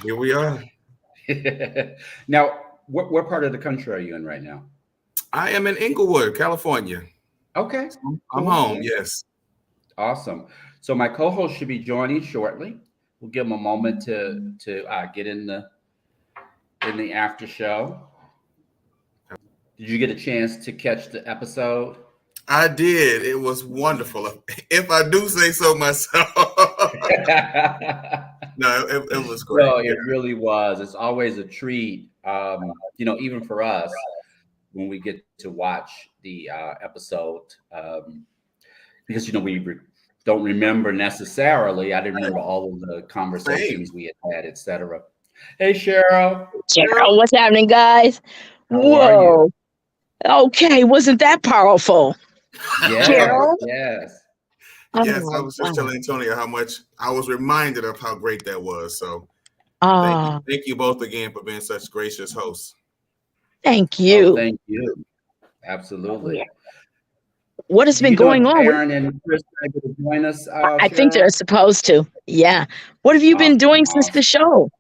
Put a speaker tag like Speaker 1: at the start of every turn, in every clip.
Speaker 1: Here we are.
Speaker 2: Now, what part of the country are you in right now?
Speaker 1: I am in Inglewood, California.
Speaker 2: Okay,
Speaker 1: I'm
Speaker 2: cool.
Speaker 1: home. Yes.
Speaker 2: Awesome. So my co-host should be joining shortly. We'll give him a moment to get in the after show. Did you get a chance to catch the episode?
Speaker 1: I did. It was wonderful. If I do say so myself. No, it was great.
Speaker 2: No, it really was. It's always a treat, even for us when we get to watch the episode, because don't remember necessarily. I didn't remember all of the conversations we had, etc. Hey, Cheryl.
Speaker 3: Cheryl, what's happening, guys?
Speaker 2: How are you?
Speaker 3: Okay, wasn't that powerful?
Speaker 2: Yes,
Speaker 3: Cheryl?
Speaker 2: yes.
Speaker 1: Yes, I was just telling Antonio how much I was reminded of how great that was. So thank you both again for being such gracious hosts.
Speaker 3: Thank you.
Speaker 2: Oh, thank you. Absolutely.
Speaker 3: What has been going on?
Speaker 2: Aaron and Chris are able to join us.
Speaker 3: I think they're supposed to. Yeah. What have you been doing since the show?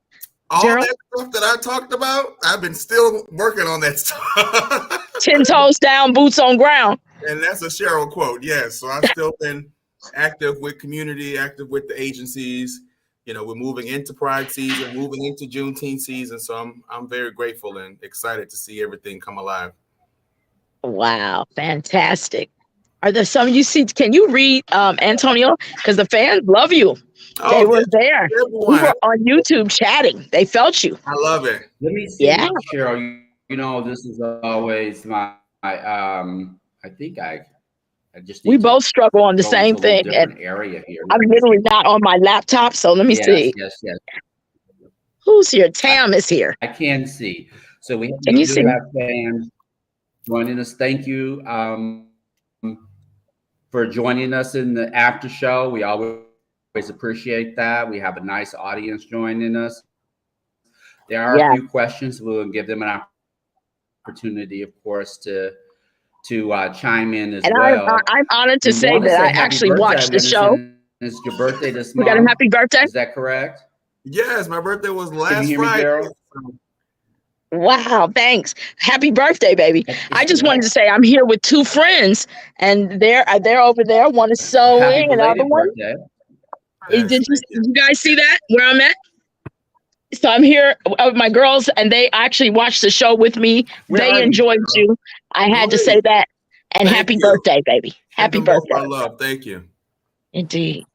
Speaker 1: All
Speaker 3: Gerald?
Speaker 1: that stuff that I talked about, I've been still working on that stuff.
Speaker 3: 10 toes down, boots on ground.
Speaker 1: And that's a Cheryl quote. Yes. So I've still been active with community, active with the agencies. We're moving into Pride season, moving into Juneteenth season. So I'm very grateful and excited to see everything come alive.
Speaker 3: Wow. Fantastic. Are there some you see? Can you read, Antonio? Because the fans love you. They were there. We were on YouTube chatting. They felt you.
Speaker 1: I love it.
Speaker 2: Let me see, Cheryl. This is always my. I think I just.
Speaker 3: We both struggle on the same thing.
Speaker 2: Different area here.
Speaker 3: I'm literally not on my laptop, so let me see.
Speaker 2: Yes.
Speaker 3: Who's here? Tam is here.
Speaker 2: I can see. So we
Speaker 3: Can you see?
Speaker 2: have fans joining us. Thank you for joining us in the after show. We always appreciate that. We have a nice audience joining us. There are a few questions. We'll give them an opportunity, of course, to chime in as well.
Speaker 3: I'm honored to say that I actually watched the show.
Speaker 2: It's your birthday this month.
Speaker 3: We got a happy birthday.
Speaker 2: Is that correct?
Speaker 1: Yes, my birthday was last
Speaker 2: Friday.
Speaker 1: Friday.
Speaker 3: Wow, thanks. Happy birthday, baby. I just wanted to say I'm here with two friends, and they're over there. One is sewing, another one. Did you guys see that, where I'm at? So I'm here with my girls, and they actually watched the show with me. They enjoyed you. I had to say that. And happy birthday, baby. Happy birthday.
Speaker 1: My love. Thank you.
Speaker 3: Indeed.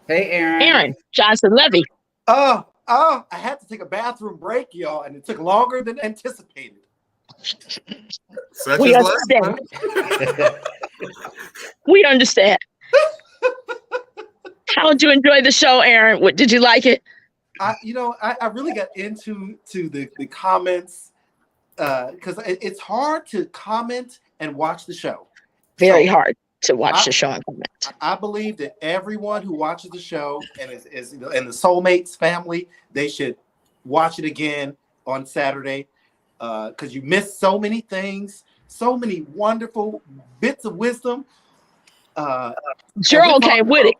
Speaker 2: Hey, Aaron.
Speaker 3: Aaron Johnson-Levy.
Speaker 4: I had to take a bathroom break, y'all, and it took longer than anticipated.
Speaker 3: We understand. We understand. How did you enjoy the show, Aaron? Did you like it?
Speaker 4: I really got into the comments because it's hard to comment and watch the show.
Speaker 3: Very hard to watch the show and comment.
Speaker 4: I believe that everyone who watches the show and is in the Soulmates family, they should watch it again on Saturday because you missed so many things, so many wonderful bits of wisdom.
Speaker 3: Gerald came with it.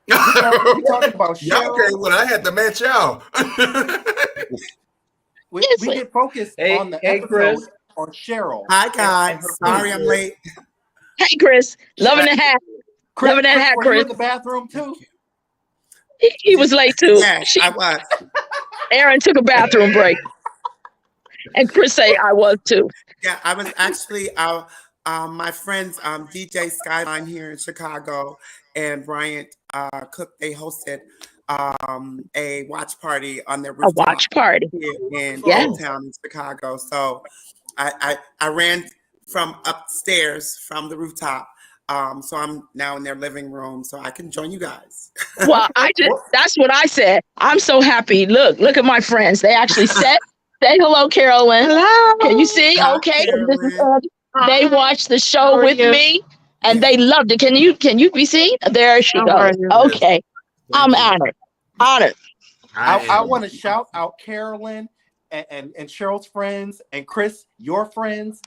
Speaker 4: We're talking about
Speaker 1: y'all came when I had to match y'all.
Speaker 4: we get focused on the episode
Speaker 2: Chris.
Speaker 4: on Cheryl.
Speaker 5: Hi guys, sorry I'm late.
Speaker 3: Hey Chris, loving the hat. Loving that hat,
Speaker 4: Were you
Speaker 3: Chris.
Speaker 4: in the bathroom too?
Speaker 3: He was late too.
Speaker 5: Yes, I was.
Speaker 3: Aaron took a bathroom break. And Chris say I was too.
Speaker 5: Yeah, I was actually my friends DJ Skyline here in Chicago and Bryant Cook, they hosted a watch party on their rooftop.
Speaker 3: A watch party
Speaker 5: in downtown in Chicago. So I ran from upstairs from the rooftop. So I'm now in their living room so I can join you guys.
Speaker 3: Well, that's what I said. I'm so happy. Look at my friends. They actually said, say hello, Carolyn. Hello. Can you see?
Speaker 5: Hi,
Speaker 3: okay.
Speaker 5: Carolyn.
Speaker 3: They watched the show with me and they loved it. Can you be seen? There she goes. Okay. I'm honored.
Speaker 4: I want to shout out Carolyn and Cheryl's friends and Chris, your friends.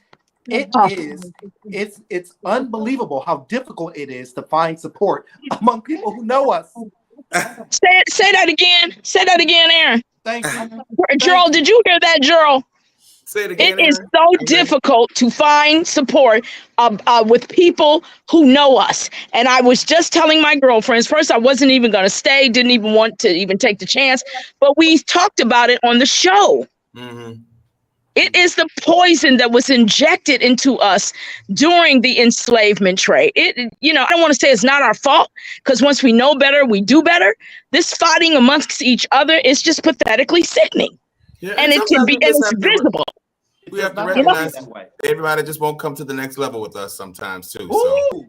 Speaker 4: It's unbelievable how difficult it is to find support among people who know us.
Speaker 3: Say that again. Say that again, Aaron.
Speaker 4: Thank you.
Speaker 3: Gerald, did you hear that, Gerald?
Speaker 1: Say it again.
Speaker 3: It is so difficult to find support with people who know us. And I was just telling my girlfriends, first I wasn't even going to stay, didn't even want to even take the chance, but we talked about it on the show.
Speaker 1: Mm-hmm.
Speaker 3: It is the poison that was injected into us during the enslavement trade. I don't want to say it's not our fault, because once we know better, we do better. This fighting amongst each other is just pathetically sickening.
Speaker 1: Yeah,
Speaker 3: and it can be, and it's visible.
Speaker 1: We have to recognize everybody just won't come to the next level with us sometimes too. So,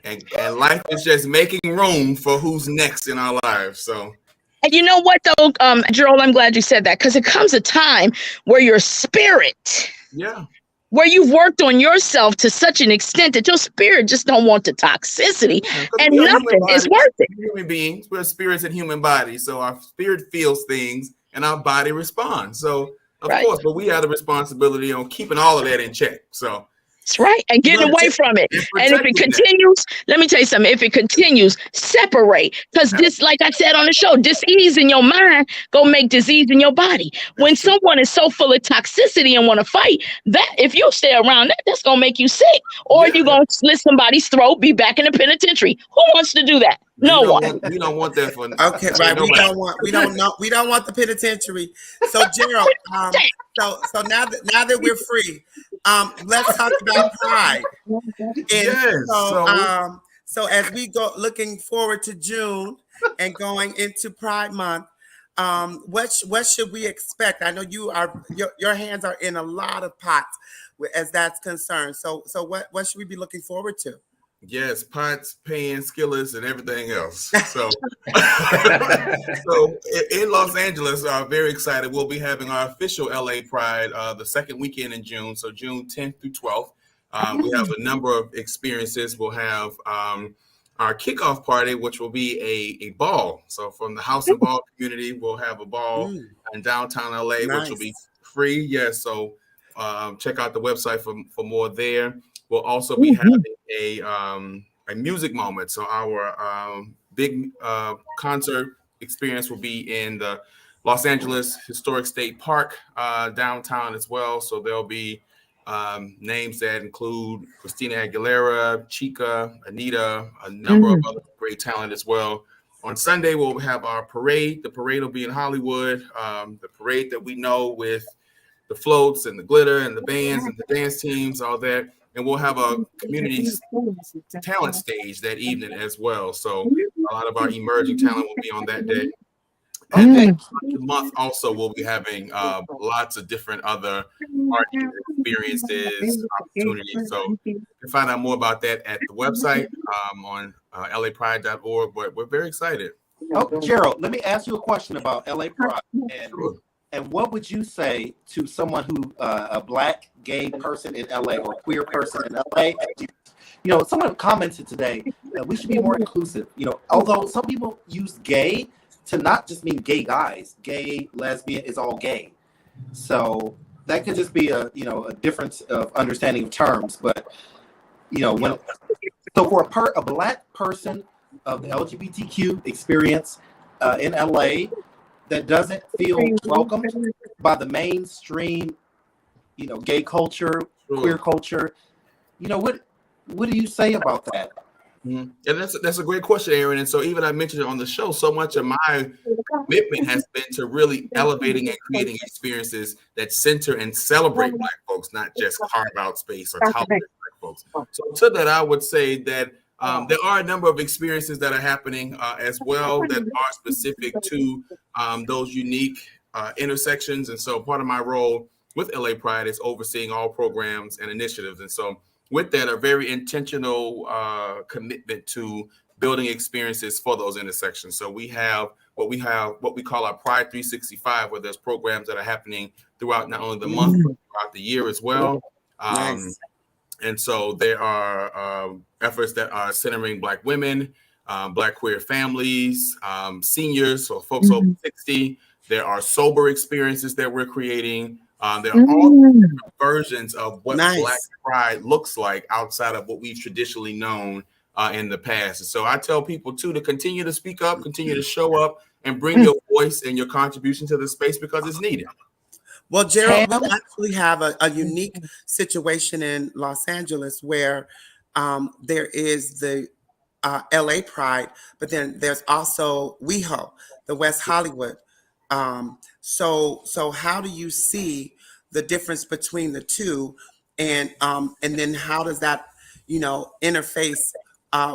Speaker 1: and life is just making room for who's next in our lives. So,
Speaker 3: and you know what though, Gerald, I'm glad you said that, because it comes a time where your spirit, where you've worked on yourself to such an extent that your spirit just don't want the toxicity, and nothing is worth it.
Speaker 1: Human beings, we're spirits and human bodies, so our spirit feels things and our body responds. So. Of course, but we have the responsibility on keeping all of that in check. So
Speaker 3: that's right, and getting away from it. And if it continues, let me tell you something. If it continues, separate, because this, like I said on the show, disease in your mind go make disease in your body. When someone is so full of toxicity and want to fight, that if you stay around that's gonna make you sick, or you're gonna slit somebody's throat, be back in the penitentiary. Who wants to do that? No one.
Speaker 1: We don't want that for.
Speaker 5: Okay, right. We don't want the penitentiary. So Gerald, so now that we're free, let's talk about Pride. And so as we go looking forward to June and going into Pride Month, what should we expect? I know your hands are in a lot of pots as that's concerned. So what should we be looking forward to?
Speaker 1: Yes, pots, pans, skillets, and everything else. So, so in Los Angeles, very excited. We'll be having our official LA Pride the second weekend in June, so June 10th through 12th. We have a number of experiences. We'll have our kickoff party, which will be a ball. So from the House and Ball community, we'll have a ball in downtown LA, which will be free. Yes, so check out the website for more there. We'll also be having a music moment. So our big concert experience will be in the Los Angeles Historic State Park downtown as well. So there'll be names that include Christina Aguilera, Chica, Anita, a number of other great talent as well. On Sunday, we'll have our parade. The parade will be in Hollywood. The parade that we know with the floats and the glitter and the bands and the dance teams, all that. And we'll have a community talent stage that evening as well. So a lot of our emerging talent will be on that day. And then the month also we'll be having lots of different other art experiences, opportunities. So you can find out more about that at the website on lapride.org. But we're very excited.
Speaker 4: Oh, Gerald, let me ask you a question about LA Pride. And what would you say to someone who, a Black gay person in LA or queer person in LA? Someone commented today that we should be more inclusive. Although some people use gay to not just mean gay guys, gay, lesbian is all gay. So that could just be a difference of understanding of terms. But for a Black person of the LGBTQ experience in LA that doesn't feel welcomed by the mainstream, gay culture, queer culture, what do you say about that?
Speaker 1: And that's a great question, Aaron. And so even I mentioned it on the show, so much of my commitment has been to really elevating and creating experiences that center and celebrate Black folks, not just carve out space or tolerate Black folks. So to that, I would say that there are a number of experiences that are happening as well that are specific to those unique intersections. And so part of my role with LA Pride is overseeing all programs and initiatives. And so with that, a very intentional commitment to building experiences for those intersections. So we have what we call our Pride 365, where there's programs that are happening throughout not only the month, but throughout the year as well. Nice. And so there are efforts that are centering Black women, Black queer families, seniors, so folks over 60. There are sober experiences that we're creating. There are all different versions of what Black Pride looks like outside of what we've traditionally known in the past. And so I tell people too to continue to speak up, continue to show up, and bring your voice and your contribution to the space because it's needed.
Speaker 5: Well, Gerald, we actually have a unique situation in Los Angeles where there is the LA Pride, but then there's also WeHo, the West Hollywood. So how do you see the difference between the two, and then how does that interface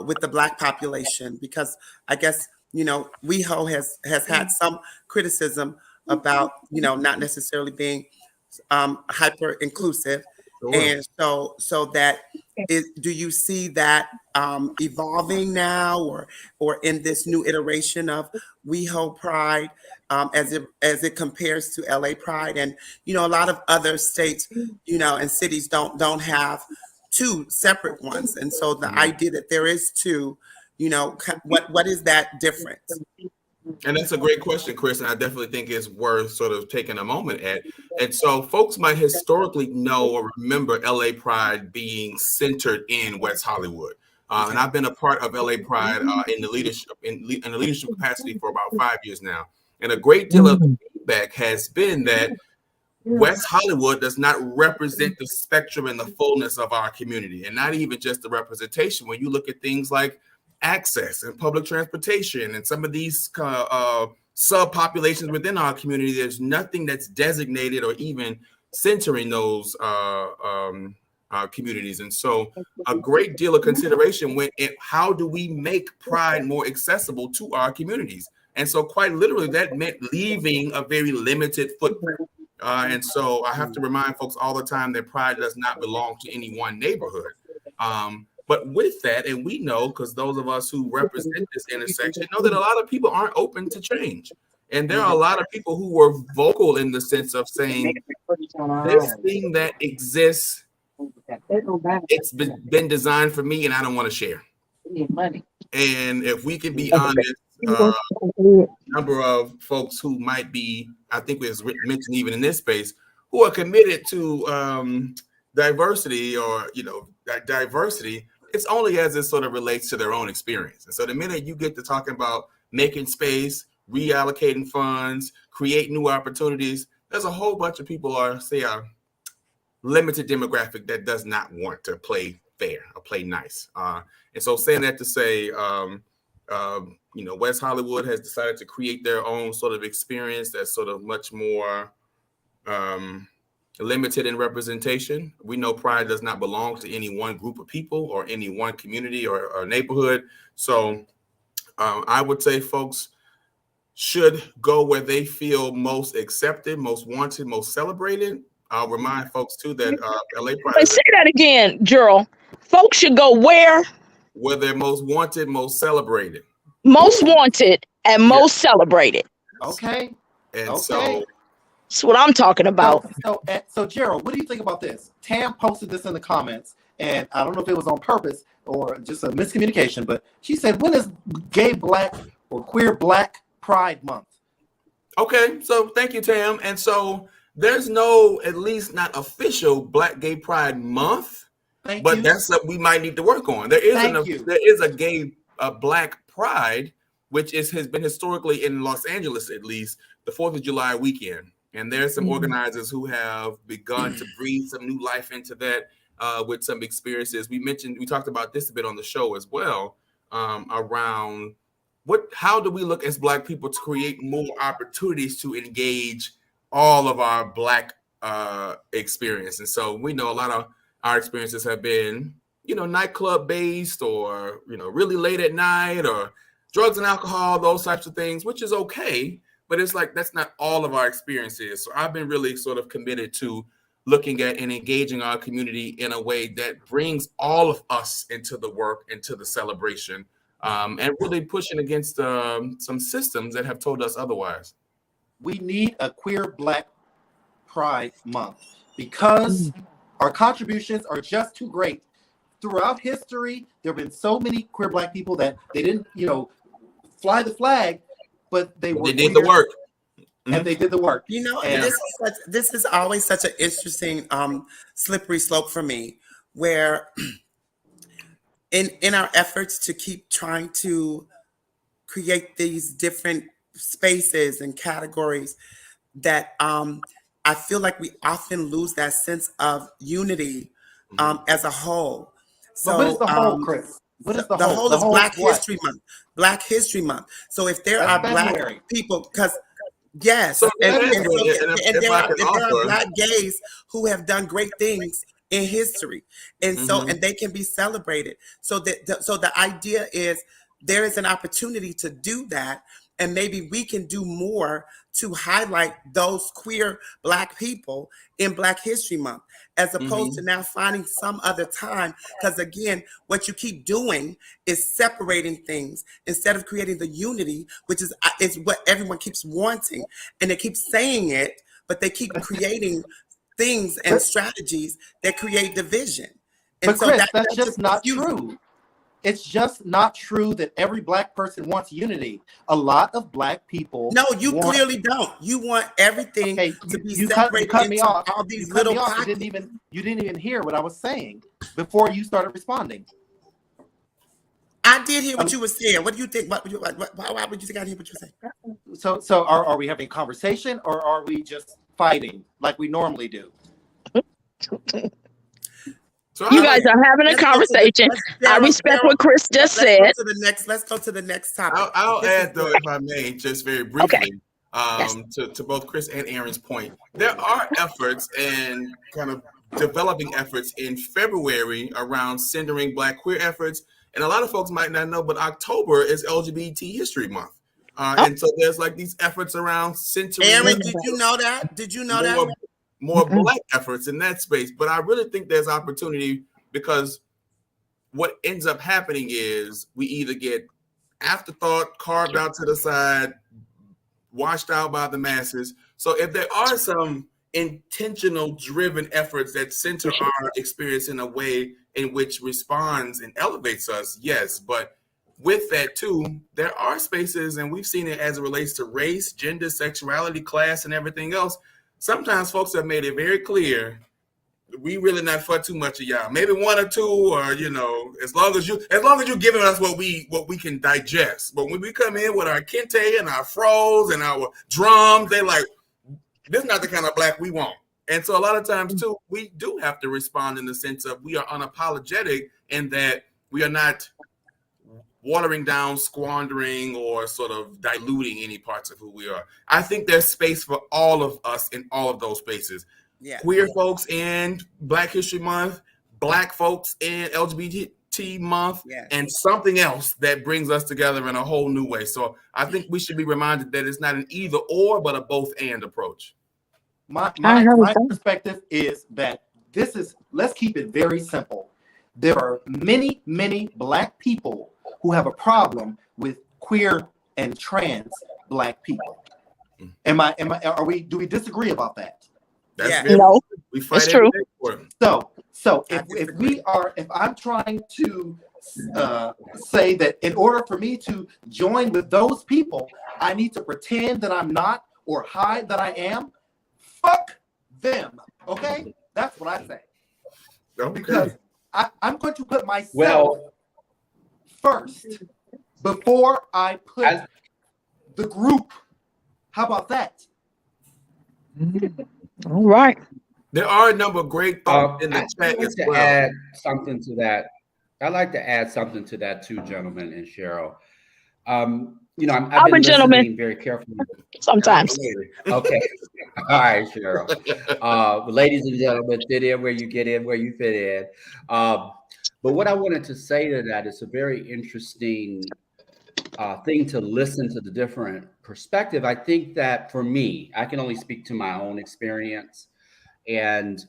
Speaker 5: with the Black population? Because I guess WeHo has had some criticism about not necessarily being hyper inclusive.
Speaker 1: Sure.
Speaker 5: And so that do you see that evolving now, or in this new iteration of WeHo Pride, as it compares to LA Pride? And a lot of other states and cities don't have two separate ones, and so the idea that there is two, what is that difference?
Speaker 1: And that's a great question, Chris, and I definitely think it's worth sort of taking a moment at. And so folks might historically know or remember LA Pride being centered in West Hollywood. And I've been a part of LA Pride in the leadership capacity for about 5 years now. And a great deal of feedback has been that West Hollywood does not represent the spectrum and the fullness of our community, and not even just the representation. When you look at things like access and public transportation and some of these subpopulations within our community, there's nothing that's designated or even centering those communities. And so a great deal of consideration went in how do we make Pride more accessible to our communities. And so quite literally that meant leaving a very limited footprint. And so I have to remind folks all the time that Pride does not belong to any one neighborhood. But with that, and we know, because those of us who represent this intersection know that a lot of people aren't open to change. And there are a lot of people who were vocal in the sense of saying, this thing that exists, it's been designed for me and I don't want to share. And if we can be honest, number of folks who might be, I think it was mentioned even in this space, who are committed to diversity or, diversity, it's only as it sort of relates to their own experience. And so the minute you get to talking about making space, reallocating funds, create new opportunities, there's a whole bunch of people a limited demographic that does not want to play fair or play nice. And so saying that to say, West Hollywood has decided to create their own sort of experience that's sort of much more limited in representation. We know Pride does not belong to any one group of people or any one community or neighborhood. So I would say folks should go where they feel most accepted, most wanted, most celebrated. I'll remind folks too that LA Pride.
Speaker 3: Say that again, Gerald. Folks should go where
Speaker 1: they're most wanted, most celebrated.
Speaker 3: Most wanted and most celebrated.
Speaker 4: Okay.
Speaker 1: And so
Speaker 3: that's what I'm talking about.
Speaker 4: So Gerald, what do you think about this? Tam posted this in the comments, and I don't know if it was on purpose or just a miscommunication, but she said, when is Gay Black or Queer Black Pride Month?
Speaker 1: Okay, so thank you, Tam. And so there's no, at least not official Black Gay Pride Month, but that's something we might need to work on. There is a gay Black Pride, which has been historically in Los Angeles, at least, the 4th of July weekend. And there's some organizers who have begun to breathe some new life into that with some experiences. We talked about this a bit on the show as well, around how do we look as Black people to create more opportunities to engage all of our Black experience. And so we know a lot of our experiences have been, nightclub based or, really late at night or drugs and alcohol, those types of things, which is okay. But it's like, that's not all of our experiences. So I've been really sort of committed to looking at and engaging our community in a way that brings all of us into the work, into the celebration, and really pushing against some systems that have told us otherwise.
Speaker 4: We need a Queer Black Pride Month because our contributions are just too great. Throughout history, there have been so many queer Black people that they didn't, fly the flag, but they
Speaker 1: did the work.
Speaker 4: And they did the work.
Speaker 5: This is always such an interesting slippery slope for me, where in our efforts to keep trying to create these different spaces and categories that I feel like we often lose that sense of unity as a whole. So
Speaker 4: what is the whole, Chris? What is the whole?
Speaker 5: whole is Black History Month. Black History Month. So if there are
Speaker 4: February.
Speaker 5: Black people, because yes,
Speaker 1: So
Speaker 5: and
Speaker 1: if
Speaker 5: there
Speaker 1: I
Speaker 5: are
Speaker 1: can offer,
Speaker 5: Black gays who have done great things in history, and so and they can be celebrated. So the idea is there is an opportunity to do that, and maybe we can do more to highlight those queer Black people in Black History Month, as opposed to now finding some other time. Because again, what you keep doing is separating things instead of creating the unity, which is what everyone keeps wanting, and they keep saying it, but they keep creating things and strategies that create division. And
Speaker 4: but
Speaker 5: so
Speaker 4: Chris, that's just not
Speaker 5: confusing.
Speaker 4: true. It's just not true that every Black person wants unity. A lot of Black people.
Speaker 5: No, you clearly don't. You want everything to be separated
Speaker 4: cut me
Speaker 5: into
Speaker 4: off.
Speaker 5: all these
Speaker 4: You cut
Speaker 5: little
Speaker 4: me off.
Speaker 5: pockets.
Speaker 4: You didn't even hear what I was saying before you started responding.
Speaker 5: I did hear what you were saying. What do you think? Why would you think I didn't hear what you were saying?
Speaker 4: So are we having a conversation, or are we just fighting like we normally do?
Speaker 1: so
Speaker 3: You guys are having a conversation. I respect what Chris just said.
Speaker 5: Let's go to the next topic.
Speaker 1: I'll add, though, if I may, just very briefly,
Speaker 3: Yes.
Speaker 1: to both Chris and Aaron's point. There are efforts and kind of developing efforts in February around centering Black queer efforts. And a lot of folks might not know, but October is LGBT History Month. And so there's like these efforts around centering.
Speaker 5: Aaron, did you know that? Did you know that?
Speaker 1: More Black efforts in that space. But I really think there's opportunity, because what ends up happening is we either get afterthought, carved out to the side, washed out by the masses. So if there are some intentional driven efforts that center our experience in a way in which responds and elevates us, yes. But with that too, there are spaces, and we've seen it as it relates to race, gender, sexuality, class, and everything else. Sometimes folks have made it very clear, we really not for too much of y'all. Maybe one or two, or as long as you're giving us what we can digest. But when we come in with our kente and our froze and our drums, they like, this is not the kind of Black we want. And so a lot of times too, we do have to respond in the sense of we are unapologetic, in that we are not watering down, squandering, or sort of diluting any parts of who we are. I think there's space for all of us in all of those spaces.
Speaker 5: Yeah.
Speaker 1: Queer folks in Black History Month, Black folks in LGBT Month, and something else that brings us together in a whole new way. So I think we should be reminded that it's not an either or, but a both and approach.
Speaker 4: My perspective is that let's keep it very simple. There are many, many Black people who have a problem with queer and trans Black people. Do we disagree about that?
Speaker 3: No,
Speaker 1: we fight
Speaker 3: it's true.
Speaker 4: So if I'm trying to say that in order for me to join with those people, I need to pretend that I'm not or hide that I am, fuck them. Okay? That's what I say.
Speaker 1: Okay.
Speaker 4: Because I'm going to put myself first before I put the group. How about that?
Speaker 3: All right.
Speaker 1: There are a number of great thoughts in the chat as well.
Speaker 2: Add something to that. I'd like to add something to that too, gentlemen and Cheryl. I've been listening very carefully.
Speaker 3: Sometimes.
Speaker 2: Okay. All right, Cheryl. Ladies and gentlemen, fit in where you get in, where you fit in. But what I wanted to say to that is a very interesting thing to listen to the different perspective. I think that for me, I can only speak to my own experience. And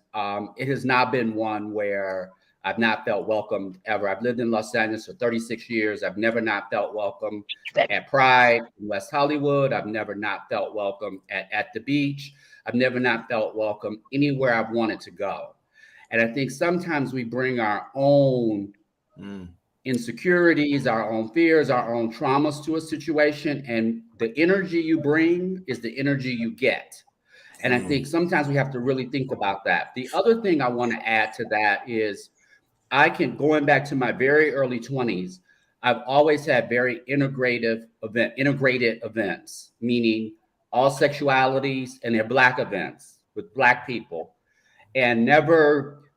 Speaker 2: it has not been one where I've not felt welcomed ever. I've lived in Los Angeles for 36 years. I've never not felt welcome at Pride in West Hollywood. I've never not felt welcome at the beach. I've never not felt welcome anywhere I've wanted to go. And I think sometimes we bring our own insecurities, our own fears, our own traumas to a situation, and the energy you bring is the energy you get. And I think sometimes we have to really think about that. The other thing I want to add to that is going back to my very early 20s, I've always had very integrated events, meaning all sexualities, and they're Black events with Black people, and never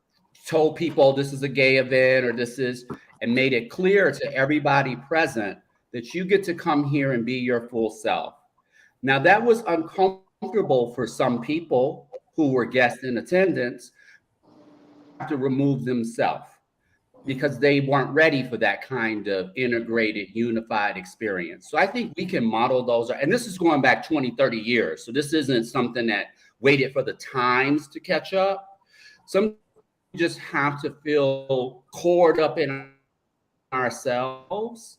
Speaker 2: told people this is a gay event or this is, and made it clear to everybody present that you get to come here and be your full self. Now, that was uncomfortable for some people who were guests in attendance to remove themselves because they weren't ready for that kind of integrated, unified experience. So I think we can model those. And this is going back 20, 30 years. So this isn't something that waited for the times to catch up. Some just have to feel cored up in ourselves,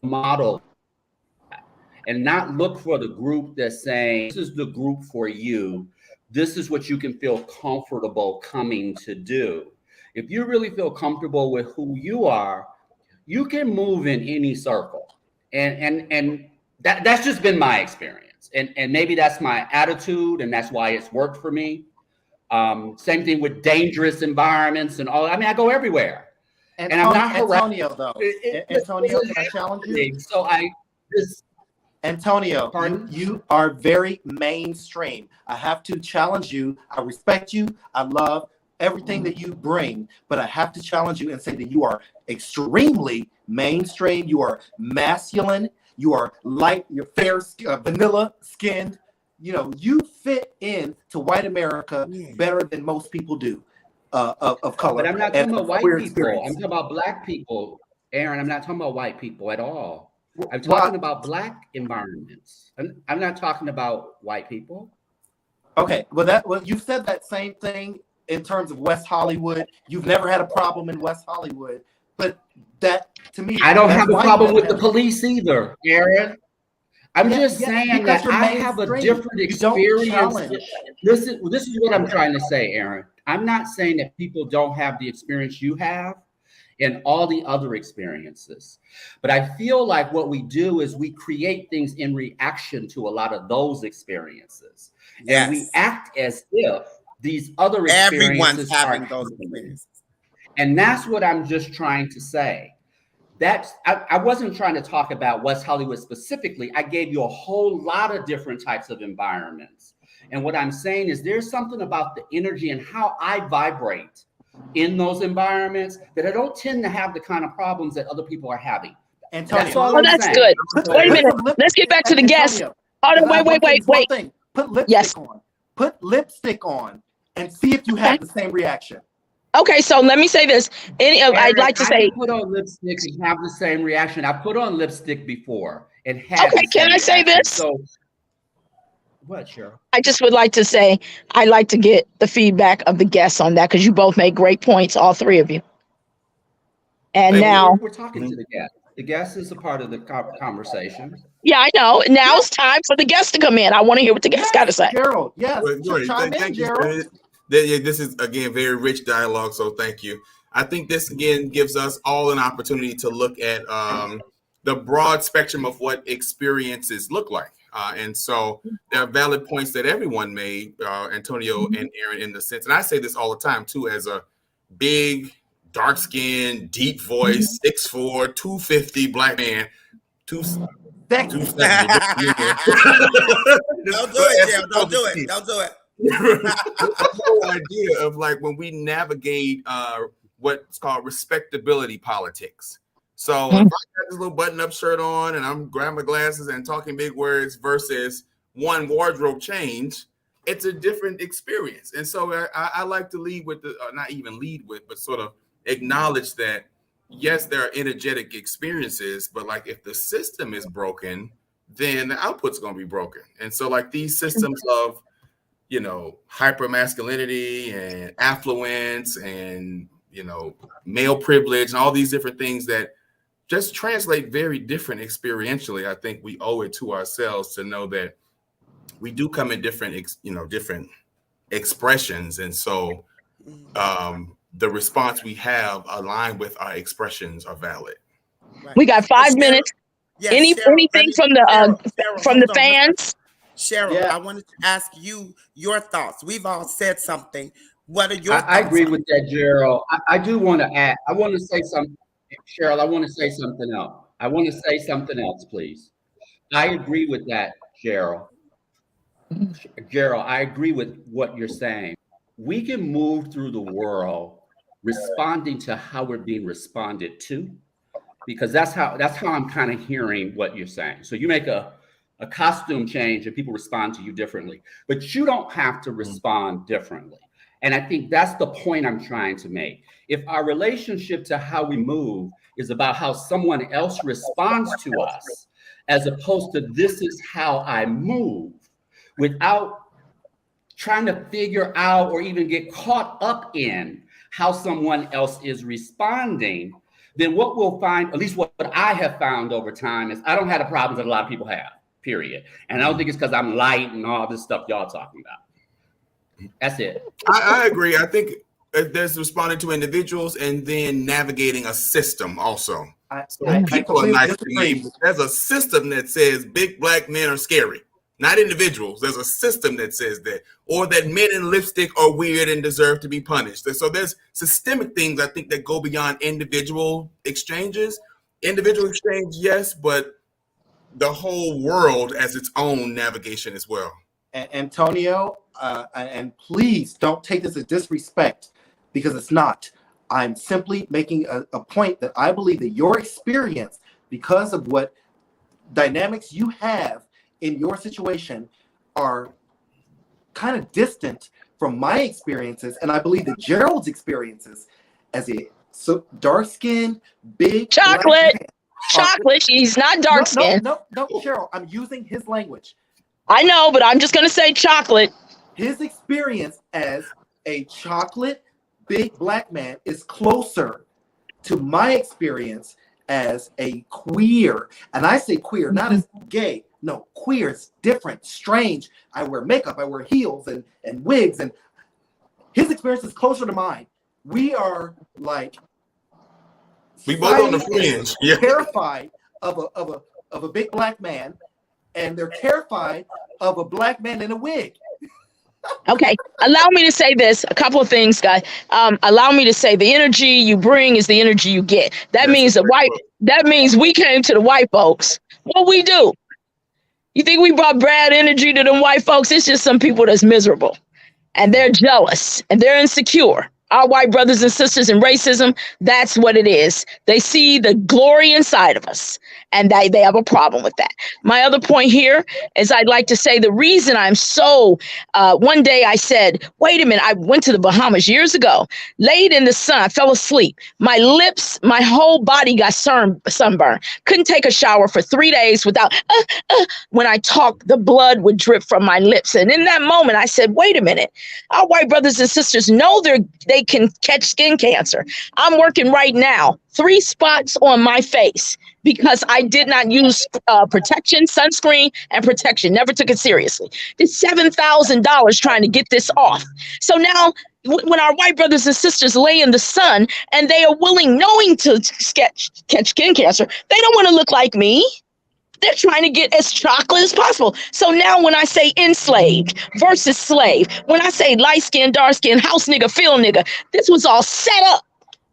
Speaker 2: model, and not look for the group that's saying, this is the group for you. This is what you can feel comfortable coming to do. If you really feel comfortable with who you are, you can move in any circle. And that's just been my experience. And maybe that's my attitude, and that's why it's worked for me. Same thing with dangerous environments and all. I mean, I go everywhere. And I'm not
Speaker 4: Antonio, though. Antonio, can I challenge you?
Speaker 2: So
Speaker 4: Antonio, you are very mainstream. I have to challenge you. I respect you. I love everything that you bring, but I have to challenge you and say that you are extremely mainstream. You are masculine. You are light. You're fair, vanilla skinned. You know, you fit in to white America better than most people do of color.
Speaker 2: But I'm not talking about white people. I'm talking about Black people, Aaron. I'm not talking about white people at all. I'm talking about Black environments. I'm not talking about white people.
Speaker 4: Okay, well, you said that same thing in terms of West Hollywood. You've never had a problem in West Hollywood, but that, to me,
Speaker 2: I don't have a problem with the police either, Aaron. I'm just saying that I have a different experience. This is what I'm trying to say, Aaron. I'm not saying that people don't have the experience you have and all the other experiences. But I feel like what we do is we create things in reaction to a lot of those experiences. Yes. And we act as if these other experiences
Speaker 5: everyone's having those experiences.
Speaker 2: And that's what I'm just trying to say. I wasn't trying to talk about West Hollywood specifically. I gave you a whole lot of different types of environments. And what I'm saying is there's something about the energy and how I vibrate in those environments that I don't tend to have the kind of problems that other people are having.
Speaker 4: Antonio,
Speaker 2: that's all I'm saying.
Speaker 3: Good. Wait a minute. Let's get back to the guest. Hold on, wait.
Speaker 4: Put lipstick on. Put lipstick on and see if you have the same reaction.
Speaker 3: Okay, so let me say this. I'd like to say,
Speaker 2: put on lipstick and have the same reaction. I put on lipstick before and had.
Speaker 3: Okay, can I say this?
Speaker 2: So, what, Cheryl?
Speaker 3: I just would like to say, I'd like to get the feedback of the guests on that because you both made great points, all three of you. And now
Speaker 2: we're talking to the guest. The guest is a part of the conversation.
Speaker 3: Yeah, I know. Now it's time for the guests to come in. I want to hear what the guests got to say.
Speaker 4: Gerald, yes.
Speaker 1: Thank you. This is, again, very rich dialogue, so thank you. I think this, again, gives us all an opportunity to look at the broad spectrum of what experiences look like. And so there are valid points that everyone made, Antonio and Aaron, in the sense, and I say this all the time, too, as a big, dark-skinned, deep voice, 6'4", 250 Black man, 270.
Speaker 5: Don't do it, Gerald. Don't do it. Don't do it.
Speaker 1: The whole idea of like when we navigate what's called respectability politics. So if I got this little button-up shirt on and I'm grabbing my glasses and talking big words versus one wardrobe change, it's a different experience. And so I like to lead with not even lead with, but sort of acknowledge that yes, there are energetic experiences, but like if the system is broken, then the output's going to be broken. And so like these systems of hyper masculinity and affluence and, male privilege and all these different things that just translate very different experientially. I think we owe it to ourselves to know that we do come in different, different expressions. And so the response we have aligned with our expressions are valid.
Speaker 3: Right. We got 5 minutes. Yes, anything from the fans?
Speaker 5: Cheryl, I wanted to ask you your thoughts. We've all said something. What are your thoughts?
Speaker 2: I agree with that, Gerald. I do want to add. I want to say something. Cheryl, I want to say something else. I want to say something else, please. I agree with that, Gerald. Gerald, I agree with what you're saying. We can move through the world responding to how we're being responded to, because that's how I'm kind of hearing what you're saying. So you make a costume change and people respond to you differently, but you don't have to respond differently. And I think that's the point I'm trying to make. If our relationship to how we move is about how someone else responds to us, as opposed to this is how I move, without trying to figure out or even get caught up in how someone else is responding, then what we'll find, at least what I have found over time, is I don't have the problems that a lot of people have, period. And I don't think it's because I'm light and all this stuff y'all talking about. That's it.
Speaker 1: I agree. I think there's responding to individuals and then navigating a system also. People are nice to me, but there's a system that says big black men are scary. Not individuals. There's a system that says that, or that men in lipstick are weird and deserve to be punished. And so there's systemic things, I think, that go beyond individual exchanges. Individual exchange, yes, but the whole world as its own navigation as well.
Speaker 4: Antonio, and please don't take this as disrespect, because it's not. I'm simply making a point that I believe that your experience, because of what dynamics you have in your situation, are kind of from my experiences, and I believe that Gerald's experiences as a dark-skinned, big
Speaker 3: chocolate. He's not dark-skinned.
Speaker 4: No, Cheryl, I'm using his language.
Speaker 3: I know, but I'm just going to say chocolate.
Speaker 4: His experience as a chocolate big black man is closer to my experience as a queer. And I say queer, not as gay. No, queer is different, strange. I wear makeup, I wear heels and wigs, and his experience is closer to mine. We are like,
Speaker 1: we both on the fringe. Yeah.
Speaker 4: Terrified of a big black man, and they're terrified of a black man in a wig.
Speaker 3: Okay, allow me to say this. A couple of things, guys. Allow me to say the energy you bring is the energy you get. That means that means we came to the white folks. What we do? You think we brought bad energy to them white folks? It's just some people that's miserable, and they're jealous, and they're insecure. Our white brothers and sisters in racism, that's what it is. They see the glory inside of us, and they have a problem with that. My other point here is I'd like to say the reason I'm so, one day I said, wait a minute, I went to the Bahamas years ago, laid in the sun, I fell asleep. My lips, my whole body got sunburned. Couldn't take a shower for 3 days without, when I talked, the blood would drip from my lips. And in that moment, I said, wait a minute, our white brothers and sisters know they can catch skin cancer. I'm working right now, 3 spots on my face because I did not use protection, sunscreen, and protection. Never took it seriously. Did $7,000 trying to get this off. So now when our white brothers and sisters lay in the sun and they are willing, knowing to catch skin cancer, they don't want to look like me. They're trying to get as chocolate as possible. So now when I say enslaved versus slave, when I say light skin, dark skin, house nigga, field nigga, this was all set up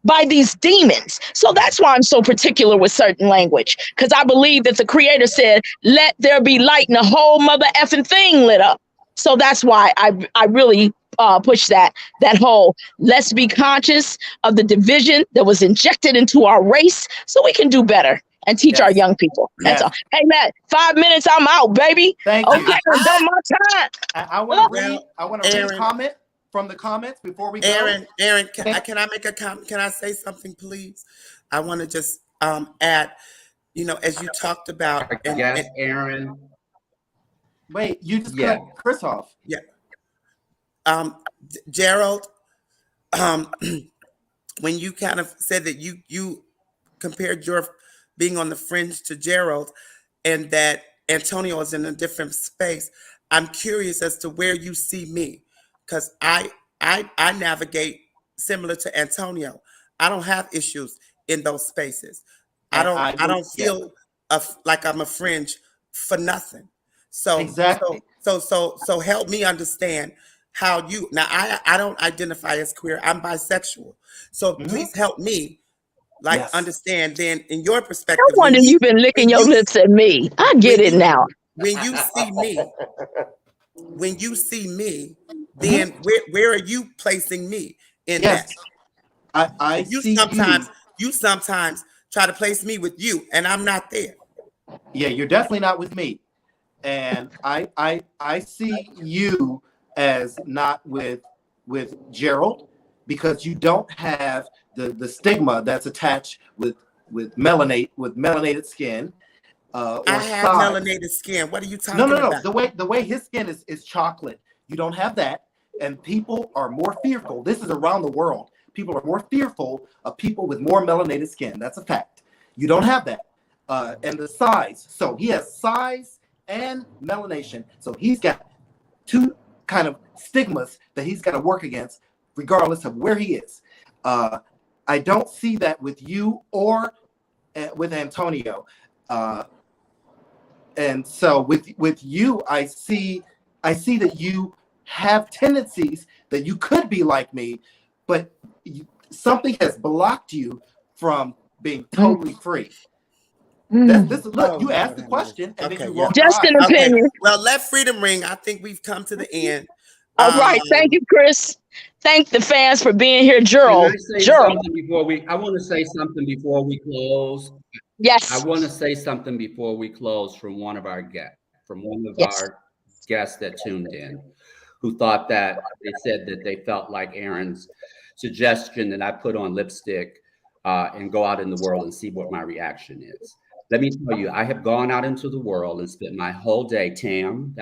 Speaker 3: by these demons. So that's why I'm so particular with certain language, because I believe that the creator said, let there be light, and the whole mother effing thing lit up. So that's why I really push that whole, let's be conscious of the division that was injected into our race so we can do better and teach our young people. That's all. Hey, Matt, 5 minutes, I'm out, baby.
Speaker 4: Thank you.
Speaker 3: Okay, I've done my time.
Speaker 5: I
Speaker 4: want to read a comment from the comments before we go.
Speaker 5: Aaron, can I make a comment? Can I say something, please? I want to just add, as you talked about.
Speaker 2: Yes, Aaron.
Speaker 4: Wait, you just cut Chris off.
Speaker 5: Yeah. Gerald, when you kind of said that you compared your being on the fringe to Gerald, and that Antonio is in a different space, I'm curious as to where you see me, because I navigate similar to Antonio. I don't have issues in those spaces. I don't feel like I'm a fringe for nothing. So
Speaker 4: exactly.
Speaker 5: So help me understand how you. Now I don't identify as queer. I'm bisexual. So please help me. like understand, then in your perspective,
Speaker 3: No wonder you've been licking your lips at me. I get it now.
Speaker 5: When you see me, then where are you placing me in that?
Speaker 4: I
Speaker 5: you
Speaker 4: see
Speaker 5: sometimes try to place me with you, and I'm not there.
Speaker 4: Yeah, you're definitely not with me. And I see you as not with Gerald, because you don't have the stigma that's attached with melanated skin. Or
Speaker 5: I have melanated skin. What are you talking about?
Speaker 4: The way his skin is chocolate. You don't have that, and people are more fearful. This is around the world. People are more fearful of people with more melanated skin. That's a fact. You don't have that. And the size. So he has size and melanation. So he's got two kind of stigmas that he's got to work against, regardless of where he is. I don't see that with you or with Antonio. And so with you, I see that you have tendencies that you could be like me, but something has blocked you from being totally free. Look, you asked the question, and then you rolled your eyes.
Speaker 3: Just an opinion.
Speaker 5: Well, let freedom ring. I think we've come to the end.
Speaker 3: All right. Thank you, Chris. Thank the fans for being here, Gerald.
Speaker 2: I want to say something before we close.
Speaker 3: Yes.
Speaker 2: I want to say something before we close from one of our guests, our guests that tuned in, who thought that they said that they felt like Aaron's suggestion that I put on lipstick and go out in the world and see what my reaction is. Let me tell you, I have gone out into the world and spent my whole day, Tam,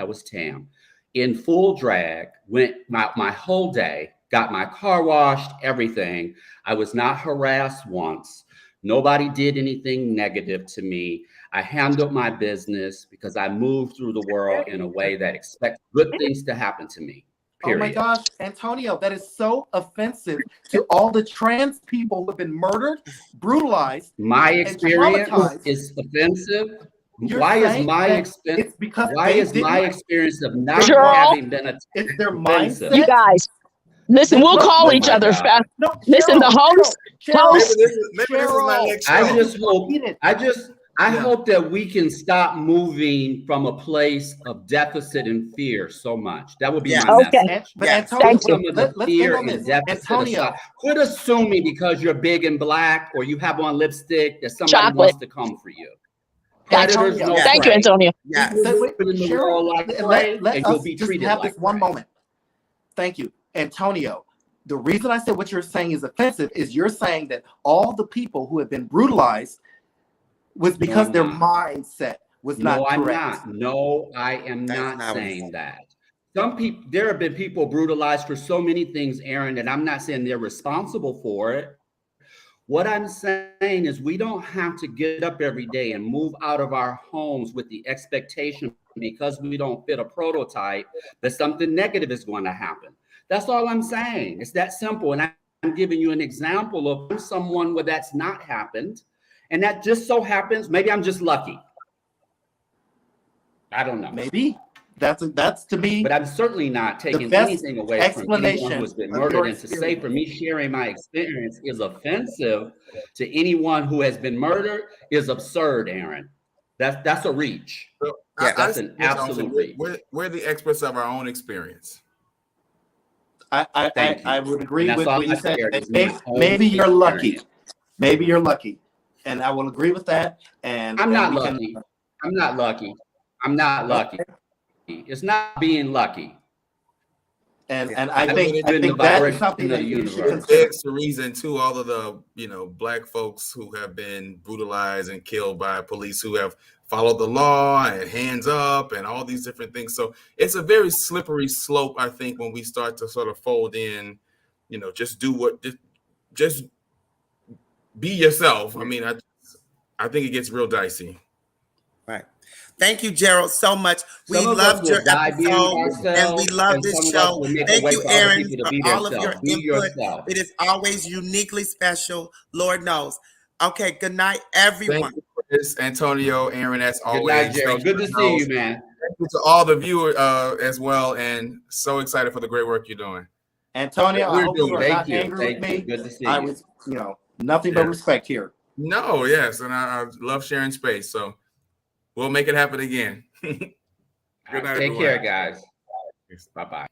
Speaker 2: in full drag, went my whole day, got my car washed, everything. I was not harassed once. Nobody did anything negative to me. I handled my business because I moved through the world in a way that expects good things to happen to me. Period.
Speaker 4: Oh my gosh, Antonio, that is so offensive to all the trans people who have been murdered, brutalized.
Speaker 2: My experience is offensive. Why is my experience of not having been a
Speaker 4: it's their mindset?
Speaker 3: You guys, listen, we'll call each other fast.
Speaker 4: No,
Speaker 3: listen, the host.
Speaker 2: I hope that we can stop moving from a place of deficit and fear so much. That would be my message.
Speaker 4: But Antonio,
Speaker 2: some of the fear and deficit aside. Quit assuming because you're big and black or you have on lipstick that somebody wants to come for you. Predators know
Speaker 3: Thank you, Antonio.
Speaker 4: Let's just have this one moment. Thank you, Antonio. The reason I said what you're saying is offensive is you're saying that all the people who have been brutalized was because their mindset was not correct.
Speaker 2: No, I am not saying that. Some people, there have been people brutalized for so many things, Aaron, and I'm not saying they're responsible for it. What I'm saying is we don't have to get up every day and move out of our homes with the expectation because we don't fit a prototype that something negative is going to happen. That's all I'm saying. It's that simple. And I'm giving you an example of someone where that's not happened. And that just so happens, maybe I'm just lucky. I don't know.
Speaker 4: Maybe that's to me.
Speaker 2: But I'm certainly not taking anything away from anyone who's been murdered. And to say for me sharing my experience is offensive to anyone who has been murdered is absurd, Aaron. That's a reach.
Speaker 1: So,
Speaker 2: that's an absolute reach.
Speaker 1: We're the experts of our own experience.
Speaker 4: I would agree with what you said. Maybe you're lucky. Maybe you're lucky. And I will agree with that. And
Speaker 2: I'm not lucky. I'm not lucky. I'm not lucky. It's not being lucky.
Speaker 4: And I think that is something that you should consider.
Speaker 1: It's the reason too, all of the black folks who have been brutalized and killed by police who have followed the law and hands up and all these different things. So it's a very slippery slope, I think, when we start to sort of fold in, just be yourself. I mean, I think it gets real dicey.
Speaker 5: Right. Thank you, Gerald, so much. We loved your episode and we love this show. Thank you, Aaron, for all of your input. It is always uniquely special. Lord knows. Okay, good night, everyone.
Speaker 1: Thank you, Chris, Antonio, Aaron, as always.
Speaker 2: Good night, Gerald. Good to see you, man.
Speaker 1: Thank you to all the viewers as well, and so excited for the great work you're doing.
Speaker 4: Antonio, I hope you are not angry with me.
Speaker 2: Good to see you.
Speaker 4: I was, Nothing but respect here.
Speaker 1: No, yes, and I love sharing space. So we'll make it happen again.
Speaker 2: Good night, take care, guys. Bye-bye.